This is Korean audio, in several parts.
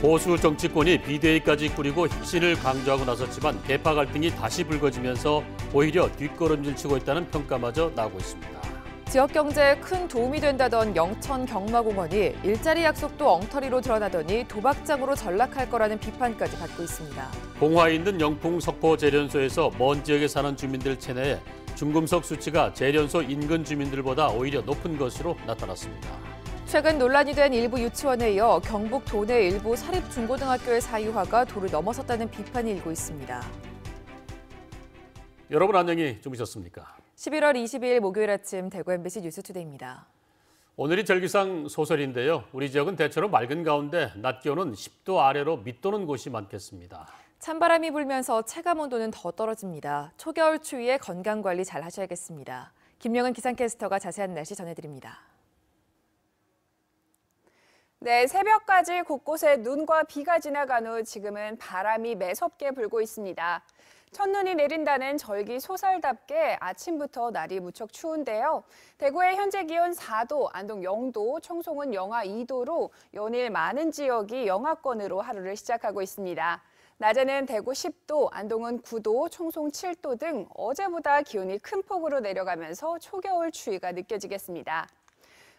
보수 정치권이 비대위까지 꾸리고 혁신을 강조하고 나섰지만 계파 갈등이 다시 불거지면서 오히려 뒷걸음질 치고 있다는 평가마저 나오고 있습니다. 지역 경제에 큰 도움이 된다던 영천 경마공원이 일자리 약속도 엉터리로 드러나더니 도박장으로 전락할 거라는 비판까지 받고 있습니다. 봉화에 있는 영풍 석포 재련소에서 먼 지역에 사는 주민들 체내에 중금속 수치가 재련소 인근 주민들보다 오히려 높은 것으로 나타났습니다. 최근 논란이 된 일부 유치원에 이어 경북 도내 일부 사립중고등학교의 사유화가 도를 넘어섰다는 비판이 일고 있습니다. 여러분 안녕히 주무셨습니까? 11월 22일 목요일 아침 대구 MBC 뉴스투데이입니다. 오늘이 절기상 소설인데요. 우리 지역은 대체로 맑은 가운데 낮 기온은 10도 아래로 밑도는 곳이 많겠습니다. 찬바람이 불면서 체감온도는 더 떨어집니다. 초겨울 추위에 건강관리 잘 하셔야겠습니다. 김영은 기상캐스터가 자세한 날씨 전해드립니다. 네, 새벽까지 곳곳에 눈과 비가 지나간 후 지금은 바람이 매섭게 불고 있습니다. 첫눈이 내린다는 절기 소설답게 아침부터 날이 무척 추운데요. 대구의 현재 기온 4도, 안동 0도, 청송은 영하 2도로 연일 많은 지역이 영하권으로 하루를 시작하고 있습니다. 낮에는 대구 10도, 안동은 9도, 청송 7도 등 어제보다 기온이 큰 폭으로 내려가면서 초겨울 추위가 느껴지겠습니다.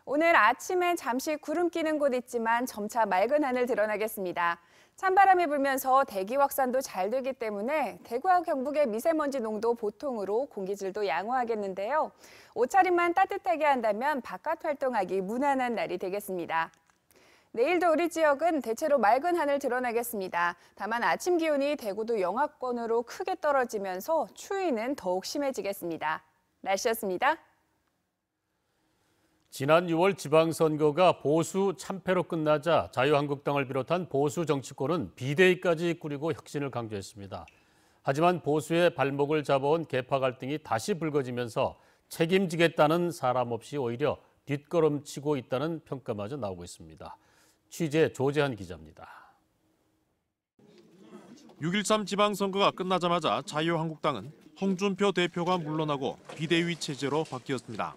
오늘 아침엔 잠시 구름 끼는 곳 있지만 점차 맑은 하늘 드러나겠습니다. 찬바람이 불면서 대기 확산도 잘 되기 때문에 대구와 경북의 미세먼지 농도 보통으로 공기질도 양호하겠는데요. 옷차림만 따뜻하게 한다면 바깥 활동하기 무난한 날이 되겠습니다. 내일도 우리 지역은 대체로 맑은 하늘 드러나겠습니다. 다만 아침 기온이 대구도 영하권으로 크게 떨어지면서 추위는 더욱 심해지겠습니다. 날씨였습니다. 지난 6월 지방선거가 보수 참패로 끝나자 자유한국당을 비롯한 보수 정치권은 비대위까지 꾸리고 혁신을 강조했습니다. 하지만 보수의 발목을 잡아온 계파 갈등이 다시 불거지면서 책임지겠다는 사람 없이 오히려 뒷걸음치고 있다는 평가마저 나오고 있습니다. 취재 조재한 기자입니다. 6.13 지방선거가 끝나자마자 자유한국당은 홍준표 대표가 물러나고 비대위 체제로 바뀌었습니다.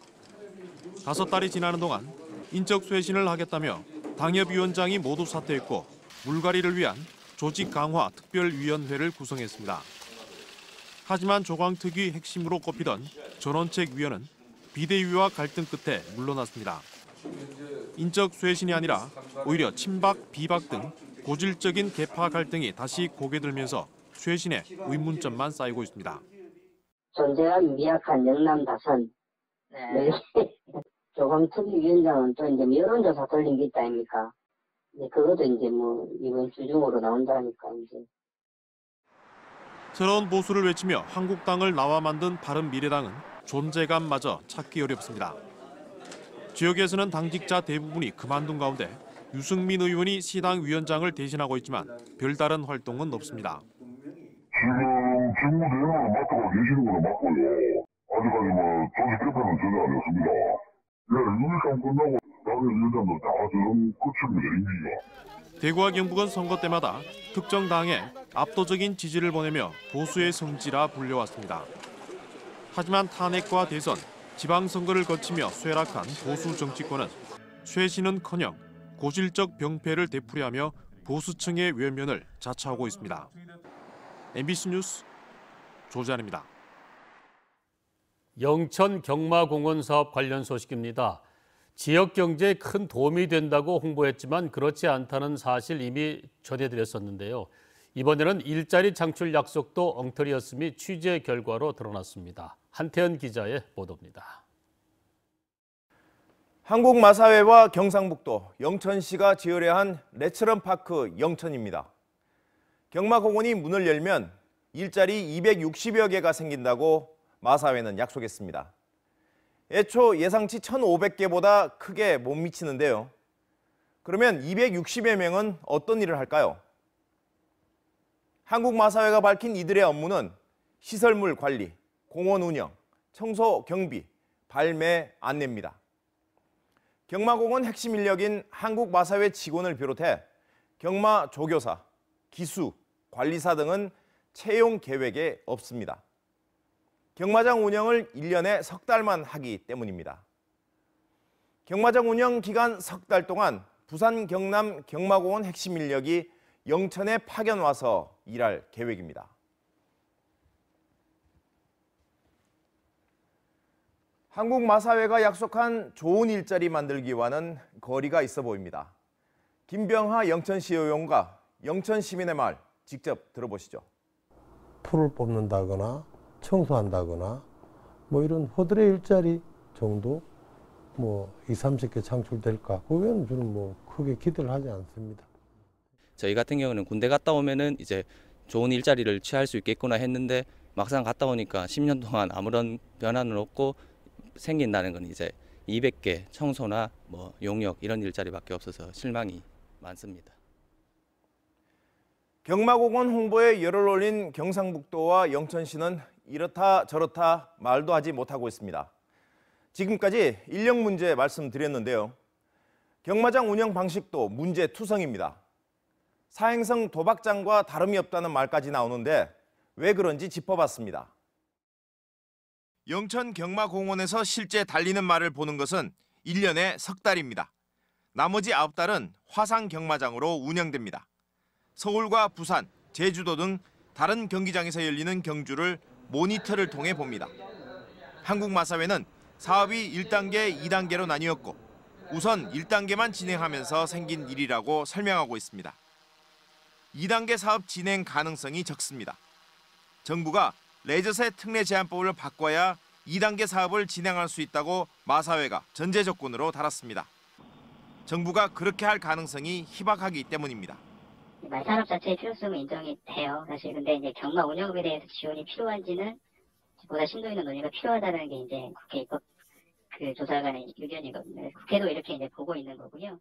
5달이 지나는 동안 인적 쇄신을 하겠다며 당협위원장이 모두 사퇴했고 물갈이를 위한 조직 강화 특별위원회를 구성했습니다. 하지만 조광특위 핵심으로 꼽히던 전원책 위원은 비대위와 갈등 끝에 물러났습니다. 인적 쇄신이 아니라 오히려 친박, 비박 등 고질적인 계파 갈등이 다시 고개 들면서 쇄신에 의문점만 쌓이고 있습니다. 존재가 미약한 영남 다선. 네. 조광특위 위원장은 또 이제 여론조사 돌린 게 있다 아닙니까? 그것도 이제 뭐 이번 주 중으로 나온다니까 이제. 새로운 보수를 외치며 한국당을 나와 만든 바른미래당은 존재감마저 찾기 어렵습니다. 지역에서는 당직자 대부분이 그만둔 가운데 유승민 의원이 시당 위원장을 대신하고 있지만 별다른 활동은 없습니다. 지금 직무 대행을 맡고 계시는 거는 맞고요. 아직까지 뭐 조직 개편은 전혀 아니었습니다. 예, 6.13 끝나고 다른 위원장도 다 지금 끝입니다, 임기가. 대구와 경북은 선거 때마다 특정 당에 압도적인 지지를 보내며 보수의 성지라 불려왔습니다. 하지만 탄핵과 대선, 지방선거를 거치며 쇠락한 보수 정치권은 쇄신은커녕 고질적 병폐를 되풀이하며 보수층의 외면을 자처하고 있습니다. MBC 뉴스 조재한입니다. 영천 경마공원 사업 관련 소식입니다. 지역 경제에 큰 도움이 된다고 홍보했지만 그렇지 않다는 사실 이미 전해드렸었는데요. 이번에는 일자리 창출 약속도 엉터리였음이 취재 결과로 드러났습니다. 한태현 기자의 보도입니다. 한국마사회와 경상북도, 영천시가 지으려 한 내처럼파크 영천입니다. 경마공원이 문을 열면 일자리 260여 개가 생긴다고 마사회는 약속했습니다. 애초 예상치 1,500개보다 크게 못 미치는데요. 그러면 260여 명은 어떤 일을 할까요? 한국마사회가 밝힌 이들의 업무는 시설물 관리, 공원 운영, 청소 경비, 발매 안내입니다. 경마공원 핵심 인력인 한국마사회 직원을 비롯해 경마 조교사, 기수, 관리사 등은 채용 계획에 없습니다. 경마장 운영을 1년에 석 달만 하기 때문입니다. 경마장 운영 기간 석 달 동안 부산, 경남, 경마공원 핵심 인력이 영천에 파견 와서 일할 계획입니다. 한국마사회가 약속한 좋은 일자리 만들기와는 거리가 있어 보입니다. 김병하 영천시 의원과 영천 시민의 말 직접 들어보시죠. 풀을 뽑는다거나 청소한다거나 이런 허드렛 일자리 정도 20-30개 창출될까? 그거는 저는 크게 기대를 하지 않습니다. 저희 같은 경우는 군대 갔다 오면은 이제 좋은 일자리를 취할 수 있겠구나 했는데 막상 갔다 오니까 10년 동안 아무런 변화는 없고 생긴다는 건 이제 200개 청소나 용역 이런 일자리밖에 없어서 실망이 많습니다. 경마공원 홍보에 열을 올린 경상북도와 영천시는 이렇다 저렇다 말도 하지 못하고 있습니다. 지금까지 인력 문제 말씀드렸는데요. 경마장 운영 방식도 문제투성입니다. 사행성 도박장과 다름이 없다는 말까지 나오는데 왜 그런지 짚어봤습니다. 영천 경마공원에서 실제 달리는 말을 보는 것은 1년에 석 달입니다. 나머지 9달은 화상 경마장으로 운영됩니다. 서울과 부산, 제주도 등 다른 경기장에서 열리는 경주를 모니터를 통해 봅니다. 한국마사회는 사업이 1단계, 2단계로 나뉘었고 우선 1단계만 진행하면서 생긴 일이라고 설명하고 있습니다. 2단계 사업 진행 가능성이 적습니다. 정부가 레저세 특례 제한법을 바꿔야 2단계 사업을 진행할 수 있다고 마사회가 전제 조건으로 달았습니다. 정부가 그렇게 할 가능성이 희박하기 때문입니다. 말산업 자체의 필요성은 인정이 돼요. 사실 근데 이제 경마 운영업에 대해서 지원이 필요한지는 보다 심도 있는 논의가 필요하다는 게 이제 국회 입법 조사관의 의견이거든요. 국회도 이렇게 이제 보고 있는 거고요.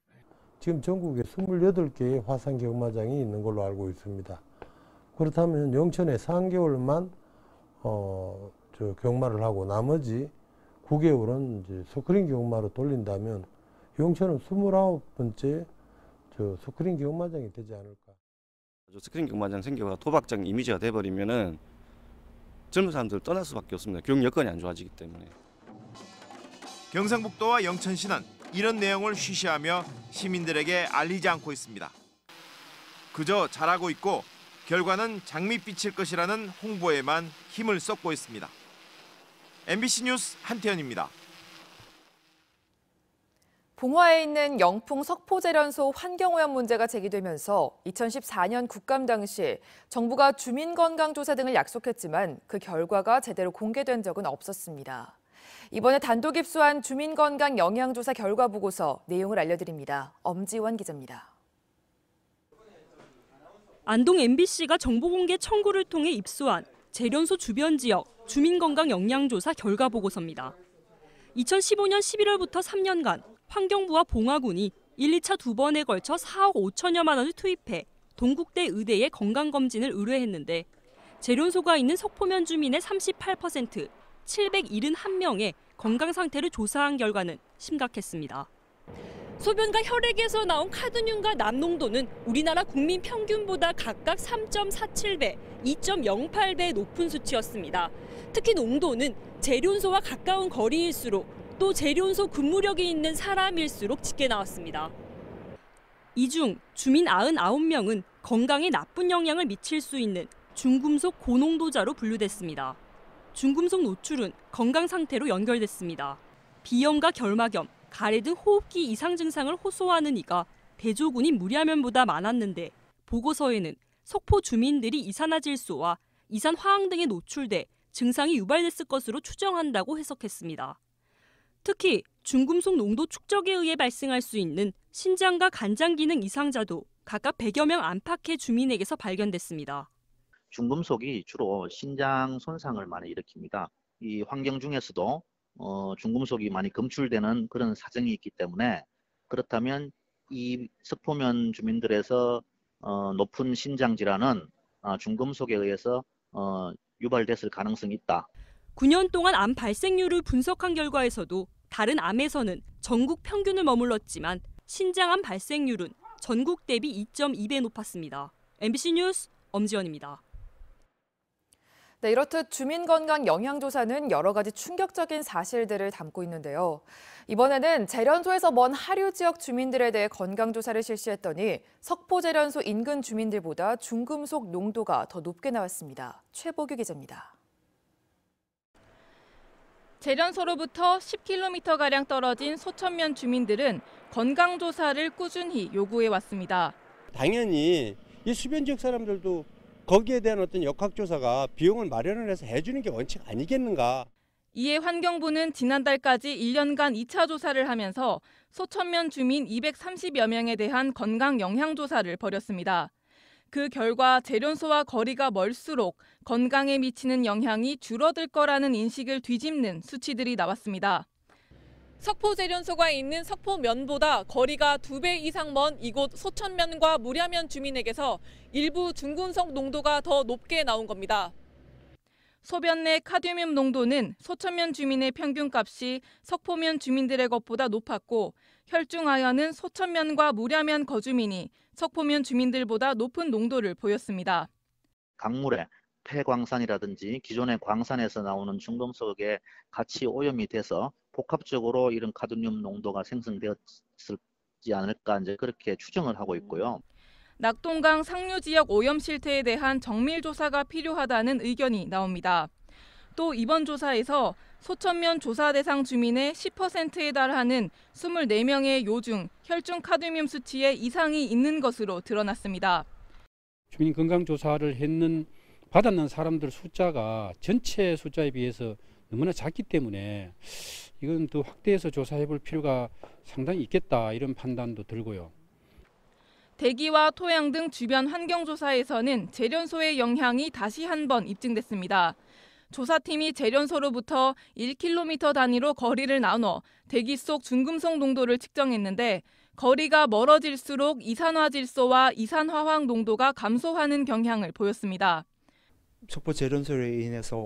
지금 전국에 28개의 화상 경마장이 있는 걸로 알고 있습니다. 그렇다면 영천에 3개월만 경마를 하고 나머지 9개월은 이제 스크린 경마로 돌린다면 영천은 29번째 스크린 경마장이 되지 않을까. 스크린 경마장 생겨가 도박장 이미지가 돼버리면은 젊은 사람들 떠날 수밖에 없습니다. 교육 여건이 안 좋아지기 때문에. 경상북도와 영천시는 이런 내용을 쉬쉬하며 시민들에게 알리지 않고 있습니다. 그저 잘하고 있고 결과는 장밋빛일 것이라는 홍보에만 힘을 쏟고 있습니다. MBC 뉴스 한태현입니다. 봉화에 있는 영풍 석포제련소 환경오염 문제가 제기되면서 2014년 국감 당시 정부가 주민건강조사 등을 약속했지만 그 결과가 제대로 공개된 적은 없었습니다. 이번에 단독 입수한 주민건강 영향조사 결과 보고서 내용을 알려드립니다. 엄지원 기자입니다. 안동 MBC가 정보공개 청구를 통해 입수한 제련소 주변 지역 주민건강 영향조사 결과 보고서입니다. 2015년 11월부터 3년간 환경부와 봉화군이 1, 2차 2번에 걸쳐 4억 5천여만 원을 투입해 동국대 의대에 건강검진을 의뢰했는데 제련소가 있는 석포면 주민의 38%, 771명의 건강 상태를 조사한 결과는 심각했습니다. 소변과 혈액에서 나온 카드뮴과 남농도는 우리나라 국민 평균보다 각각 3.47배, 2.08배 높은 수치였습니다. 특히 농도는 제련소와 가까운 거리일수록 또 제련소 근무력이 있는 사람일수록 짙게 나왔습니다. 이 중 주민 99명은 건강에 나쁜 영향을 미칠 수 있는 중금속 고농도자로 분류됐습니다. 중금속 노출은 건강 상태로 연결됐습니다. 비염과 결막염, 가래 등 호흡기 이상 증상을 호소하는 이가 대조군인 무리하면보다 많았는데 보고서에는 석포 주민들이 이산화질소와 이산화황 등에 노출돼 증상이 유발됐을 것으로 추정한다고 해석했습니다. 특히 중금속 농도 축적에 의해 발생할 수 있는 신장과 간장 기능 이상자도 각각 100여 명 안팎의 주민에게서 발견됐습니다. 중금속이 주로 신장 손상을 많이 일으킵니다. 이 환경 중에서도 중금속이 많이 검출되는 그런 사정이 있기 때문에 그렇다면 이 석포면 주민들에서 높은 신장 질환은 중금속에 의해서 유발됐을 가능성이 있다. 9년 동안 암 발생률을 분석한 결과에서도 다른 암에서는 전국 평균을 머물렀지만 신장암 발생률은 전국 대비 2.2배 높았습니다. MBC 뉴스 엄지원입니다. 네, 이렇듯 주민건강 영향조사는 여러 가지 충격적인 사실들을 담고 있는데요. 이번에는 재련소에서 먼 하류 지역 주민들에 대해 건강조사를 실시했더니 석포재련소 인근 주민들보다 중금속 농도가 더 높게 나왔습니다. 최보규 기자입니다. 재련소로부터 10km가량 떨어진 소천면 주민들은 건강조사를 꾸준히 요구해왔습니다. 당연히 이 수변 지역 사람들도 거기에 대한 어떤 역학조사가 비용을 마련을 해서 해주는 게 원칙 아니겠는가. 이에 환경부는 지난달까지 1년간 2차 조사를 하면서 소천면 주민 230여 명에 대한 건강 영향조사를 벌였습니다. 그 결과 재련소와 거리가 멀수록 건강에 미치는 영향이 줄어들 거라는 인식을 뒤집는 수치들이 나왔습니다. 석포재련소가 있는 석포면보다 거리가 2배 이상 먼 이곳 소천면과 무랴면 주민에게서 일부 중금속 농도가 더 높게 나온 겁니다. 소변 내 카드뮴 농도는 소천면 주민의 평균값이 석포면 주민들의 것보다 높았고 혈중하연은 소천면과 무랴면 거주민이 석포면 주민들보다 높은 농도를 보였습니다. 강물에 폐광산이라든지 기존의 광산에서 나오는 중금속에 같이 오염이 돼서 복합적으로 이런 카드뮴 농도가 생성되었지 않을까 이제 그렇게 추정을 하고 있고요. 낙동강 상류 지역 오염 실태에 대한 정밀 조사가 필요하다는 의견이 나옵니다. 또 이번 조사에서 소천면 조사 대상 주민의 10%에 달하는 24명의 요중 혈중 카드뮴 수치에 이상이 있는 것으로 드러났습니다. 주민 건강 조사를 받았는 사람들 숫자가 전체 숫자에 비해서 너무나 작기 때문에 이건 더 확대해서 조사해 볼 필요가 상당히 있겠다 이런 판단도 들고요. 대기와 토양 등 주변 환경조사에서는 재련소의 영향이 다시 한번 입증됐습니다. 조사팀이 재련소로부터 1km 단위로 거리를 나눠 대기 속 중금속 농도를 측정했는데 거리가 멀어질수록 이산화질소와 이산화황 농도가 감소하는 경향을 보였습니다. 석포 재련소로 인해서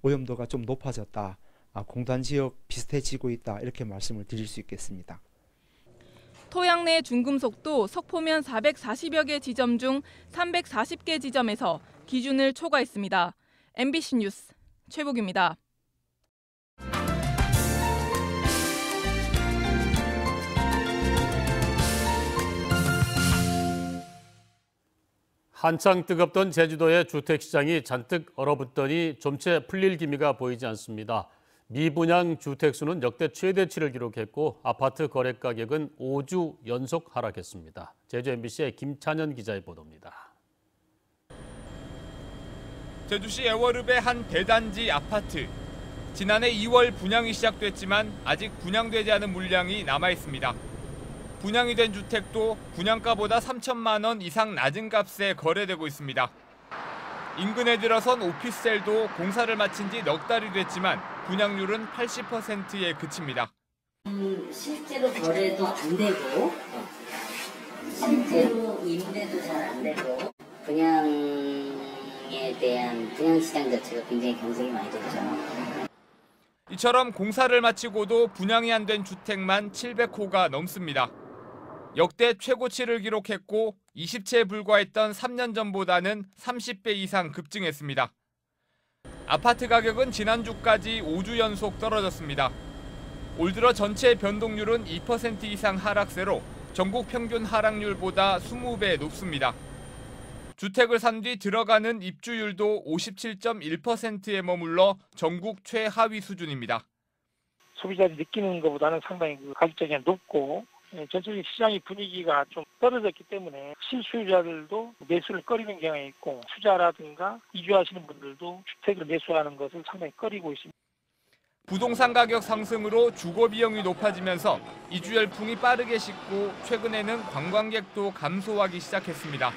오염도가 좀 높아졌다. 공단 지역 비슷해지고 있다. 이렇게 말씀을 드릴 수 있겠습니다. 토양 내 중금속도 석포면 440여 개 지점 중 340개 지점에서 기준을 초과했습니다. MBC 뉴스 최보규입니다. 한창 뜨겁던 제주도의 주택시장이 잔뜩 얼어붙더니 좀채 풀릴 기미가 보이지 않습니다. 미분양 주택수는 역대 최대치를 기록했고 아파트 거래 가격은 5주 연속 하락했습니다. 제주 MBC의 김찬현 기자의 보도입니다. 제주시 애월읍의 한 대단지 아파트. 지난해 2월 분양이 시작됐지만 아직 분양되지 않은 물량이 남아 있습니다. 분양이 된 주택도 분양가보다 3천만 원 이상 낮은 값에 거래되고 있습니다. 인근에 들어선 오피스텔도 공사를 마친 지 넉 달이 됐지만 분양률은 80%에 그칩니다. 실제로 거래도 안 되고 실제로 임대도 잘 안 되고 분양에 대한 분양시장 자체가 굉장히 경쟁이 많이 됐죠. 이처럼 공사를 마치고도 분양이 안 된 주택만 700호가 넘습니다. 역대 최고치를 기록했고 20채에 불과했던 3년 전보다는 30배 이상 급증했습니다. 아파트 가격은 지난주까지 5주 연속 떨어졌습니다. 올 들어 전체 변동률은 2% 이상 하락세로 전국 평균 하락률보다 20배 높습니다. 주택을 산 뒤 들어가는 입주율도 57.1%에 머물러 전국 최하위 수준입니다. 소비자들이 느끼는 것보다는 상당히 가격적이 높고 전체적인 시장의 분위기가 좀 떨어졌기 때문에 실수요자들도 매수를 꺼리는 경향이 있고 투자라든가 이주하시는 분들도 주택을 매수하는 것을 상당히 꺼리고 있습니다. 부동산 가격 상승으로 주거 비용이 높아지면서 이주 열풍이 빠르게 식고 최근에는 관광객도 감소하기 시작했습니다.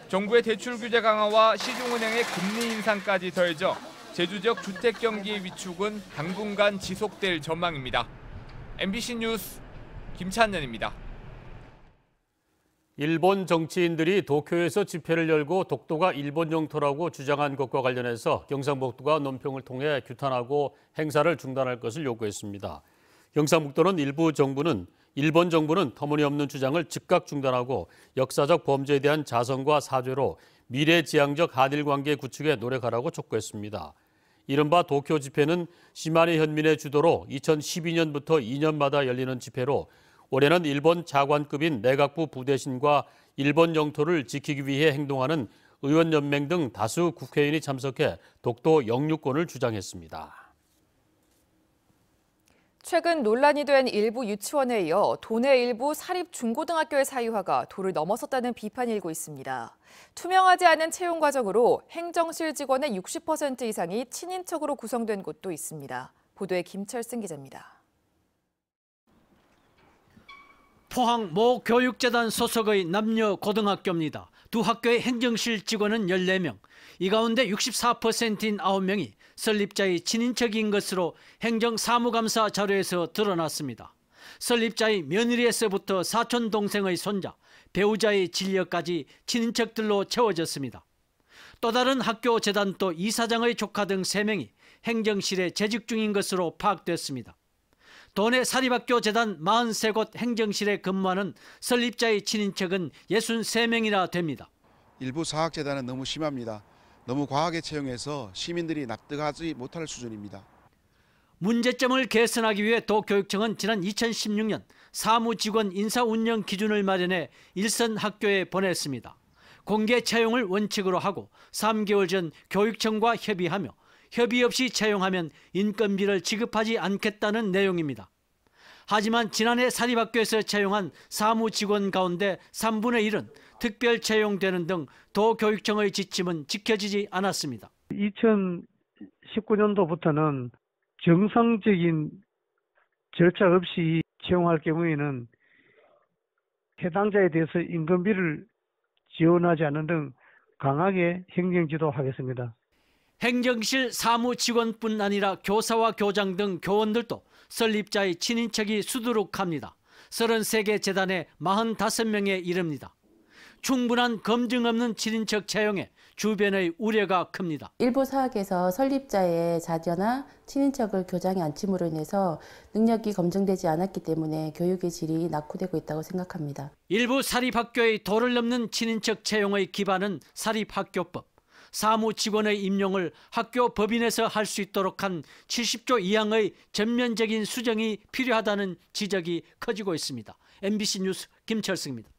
정부의 대출 규제 강화와 시중은행의 금리 인상까지 더해져 제주 지역 주택 경기의 위축은 당분간 지속될 전망입니다. MBC 뉴스 김찬현입니다. 일본 정치인들이 도쿄에서 집회를 열고 독도가 일본 영토라고 주장한 것과 관련해서 경상북도가 논평을 통해 규탄하고 행사를 중단할 것을 요구했습니다. 경상북도는 일본 정부는 터무니없는 주장을 즉각 중단하고 역사적 범죄에 대한 자성과 사죄로 미래지향적 한일 관계 구축에 노력하라고 촉구했습니다. 이른바 도쿄 집회는 시마네 현민의 주도로 2012년부터 2년마다 열리는 집회로 올해는 일본 차관급인 내각부 부대신과 일본 영토를 지키기 위해 행동하는 의원연맹 등 다수 국회의원이 참석해 독도 영유권을 주장했습니다. 최근 논란이 된 일부 유치원에 이어 도내 일부 사립 중고등학교의 사유화가 도를 넘어섰다는 비판이 일고 있습니다. 투명하지 않은 채용 과정으로 행정실 직원의 60% 이상이 친인척으로 구성된 곳도 있습니다. 보도에 김철승 기자입니다. 포항 모 교육재단 소속의 남녀 고등학교입니다. 두 학교의 행정실 직원은 14명, 이 가운데 64%인 9명이 설립자의 친인척인 것으로 행정사무감사 자료에서 드러났습니다. 설립자의 며느리에서부터 사촌 동생의 손자, 배우자의 진료까지 친인척들로 채워졌습니다. 또 다른 학교 재단도 이사장의 조카 등 3명이 행정실에 재직 중인 것으로 파악됐습니다. 도내 사립학교 재단 43곳 행정실에 근무하는 설립자의 친인척은 63명이나 됩니다. 일부 사학재단은 너무 심합니다. 너무 과하게 채용해서 시민들이 납득하지 못할 수준입니다. 문제점을 개선하기 위해 도교육청은 지난 2016년 사무직원 인사운영 기준을 마련해 일선 학교에 보냈습니다. 공개 채용을 원칙으로 하고 3개월 전 교육청과 협의하며 협의 없이 채용하면 인건비를 지급하지 않겠다는 내용입니다. 하지만 지난해 사립학교에서 채용한 사무직원 가운데 3분의 1은 특별 채용되는 등 도교육청의 지침은 지켜지지 않았습니다. 2019년도부터는 정상적인 절차 없이 채용할 경우에는 해당자에 대해서 임금비를 지원하지 않는 등 강하게 행정지도하겠습니다. 행정실 사무직원뿐 아니라 교사와 교장 등 교원들도 설립자의 친인척이 수두룩합니다. 33개 재단에 45명에 이릅니다. 충분한 검증 없는 친인척 채용에 주변의 우려가 큽니다. 일부 사학에서 설립자의 자녀나 친인척을 교장에 앉힘으로 인해서 능력이 검증되지 않았기 때문에 교육의 질이 낙후되고 있다고 생각합니다. 일부 사립학교의 도를 넘는 친인척 채용의 기반은 사립학교법. 사무직원의 임용을 학교 법인에서 할 수 있도록 한 70조 2항의 전면적인 수정이 필요하다는 지적이 커지고 있습니다. MBC 뉴스 김철승입니다.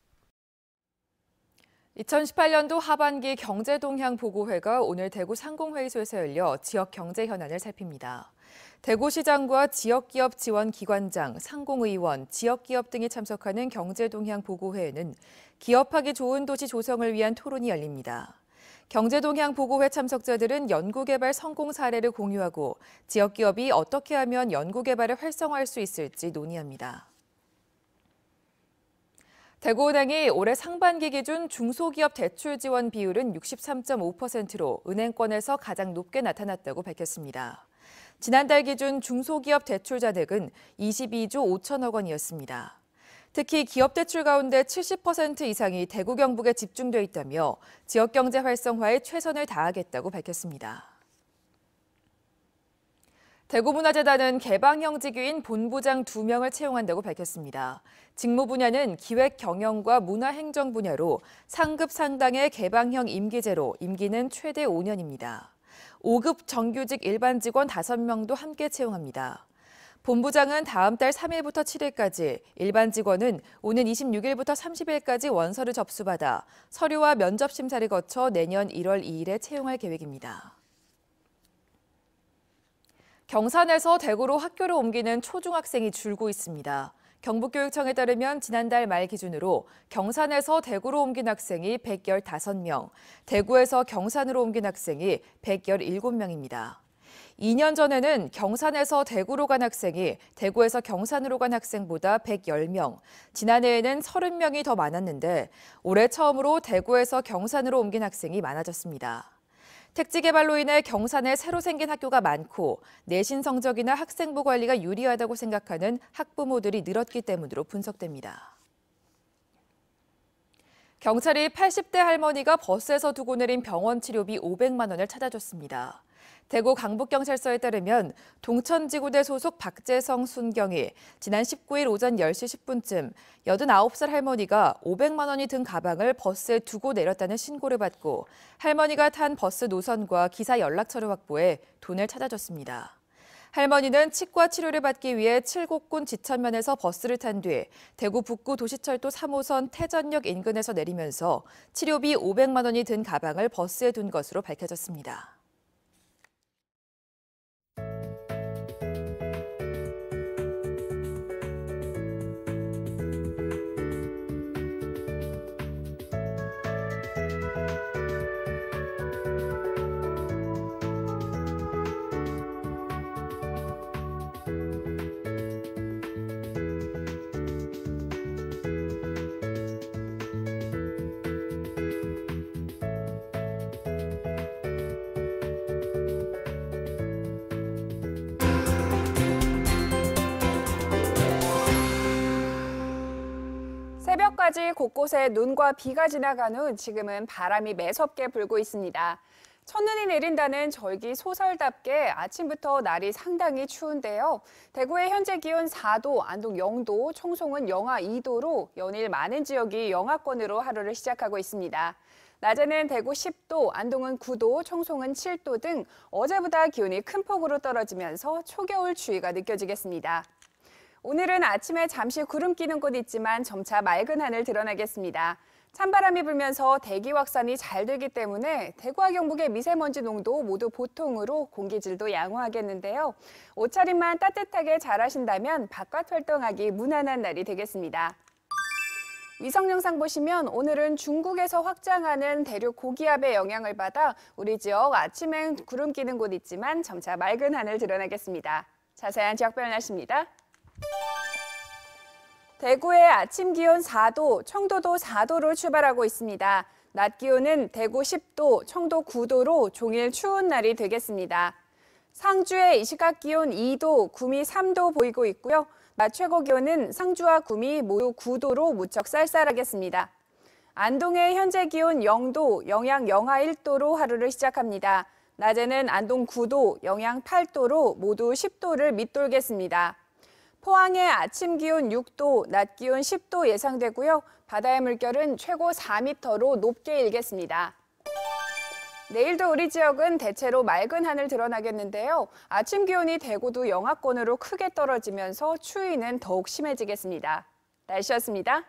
2018년도 하반기 경제동향보고회가 오늘 대구 상공회의소에서 열려 지역 경제 현안을 살핍니다. 대구시장과 지역기업 지원기관장, 상공의원, 지역기업 등이 참석하는 경제동향보고회에는 기업하기 좋은 도시 조성을 위한 토론이 열립니다. 경제동향보고회 참석자들은 연구개발 성공 사례를 공유하고 지역기업이 어떻게 하면 연구개발을 활성화할 수 있을지 논의합니다. 대구은행이 올해 상반기 기준 중소기업 대출 지원 비율은 63.5%로 은행권에서 가장 높게 나타났다고 밝혔습니다. 지난달 기준 중소기업 대출 잔액은 22조 5천억 원이었습니다. 특히 기업 대출 가운데 70% 이상이 대구 경북에 집중돼 있다며 지역 경제 활성화에 최선을 다하겠다고 밝혔습니다. 대구문화재단은 개방형 직위인 본부장 2명을 채용한다고 밝혔습니다. 직무 분야는 기획 경영과 문화행정 분야로 상급 상당의 개방형 임기제로 임기는 최대 5년입니다. 5급 정규직 일반 직원 5명도 함께 채용합니다. 본부장은 다음 달 3일부터 7일까지, 일반 직원은 오는 26일부터 30일까지 원서를 접수받아 서류와 면접 심사를 거쳐 내년 1월 2일에 채용할 계획입니다. 경산에서 대구로 학교를 옮기는 초중학생이 줄고 있습니다. 경북교육청에 따르면 지난달 말 기준으로 경산에서 대구로 옮긴 학생이 115명, 대구에서 경산으로 옮긴 학생이 117명입니다. 2년 전에는 경산에서 대구로 간 학생이 대구에서 경산으로 간 학생보다 110명, 지난해에는 30명이 더 많았는데 올해 처음으로 대구에서 경산으로 옮긴 학생이 많아졌습니다. 택지 개발로 인해 경산에 새로 생긴 학교가 많고 내신 성적이나 학생부 관리가 유리하다고 생각하는 학부모들이 늘었기 때문으로 분석됩니다. 경찰이 80대 할머니가 버스에서 두고 내린 병원 치료비 500만 원을 찾아줬습니다. 대구 강북경찰서에 따르면 동천지구대 소속 박재성, 순경이 지난 19일 오전 10시 10분쯤 89살 할머니가 500만 원이 든 가방을 버스에 두고 내렸다는 신고를 받고 할머니가 탄 버스 노선과 기사 연락처를 확보해 돈을 찾아줬습니다. 할머니는 치과 치료를 받기 위해 칠곡군 지천면에서 버스를 탄 뒤 대구 북구 도시철도 3호선 태전역 인근에서 내리면서 치료비 500만 원이 든 가방을 버스에 둔 것으로 밝혀졌습니다. 새벽까지 곳곳에 눈과 비가 지나간 후 지금은 바람이 매섭게 불고 있습니다. 첫눈이 내린다는 절기 소설답게 아침부터 날이 상당히 추운데요. 대구의 현재 기온 4도, 안동 0도, 청송은 영하 2도로 연일 많은 지역이 영하권으로 하루를 시작하고 있습니다. 낮에는 대구 10도, 안동은 9도, 청송은 7도 등 어제보다 기온이 큰 폭으로 떨어지면서 초겨울 추위가 느껴지겠습니다. 오늘은 아침에 잠시 구름 끼는 곳 있지만 점차 맑은 하늘 드러나겠습니다. 찬바람이 불면서 대기 확산이 잘 되기 때문에 대구와 경북의 미세먼지 농도 모두 보통으로 공기질도 양호하겠는데요. 옷차림만 따뜻하게 잘 하신다면 바깥 활동하기 무난한 날이 되겠습니다. 위성 영상 보시면 오늘은 중국에서 확장하는 대륙 고기압의 영향을 받아 우리 지역 아침엔 구름 끼는 곳 있지만 점차 맑은 하늘 드러나겠습니다. 자세한 지역별 날씨입니다. 대구의 아침 기온 4도, 청도도 4도로 출발하고 있습니다. 낮 기온은 대구 10도, 청도 9도로 종일 추운 날이 되겠습니다. 상주의 이 시각 기온 2도, 구미 3도 보이고 있고요. 낮 최고 기온은 상주와 구미 모두 9도로 무척 쌀쌀하겠습니다. 안동의 현재 기온 0도, 영양 영하 1도로 하루를 시작합니다. 낮에는 안동 9도, 영양 8도로 모두 10도를 밑돌겠습니다. 포항의 아침 기온 6도, 낮 기온 10도 예상되고요. 바다의 물결은 최고 4m로 높게 일겠습니다. 내일도 우리 지역은 대체로 맑은 하늘 드러나겠는데요. 아침 기온이 대구도 영하권으로 크게 떨어지면서 추위는 더욱 심해지겠습니다. 날씨였습니다.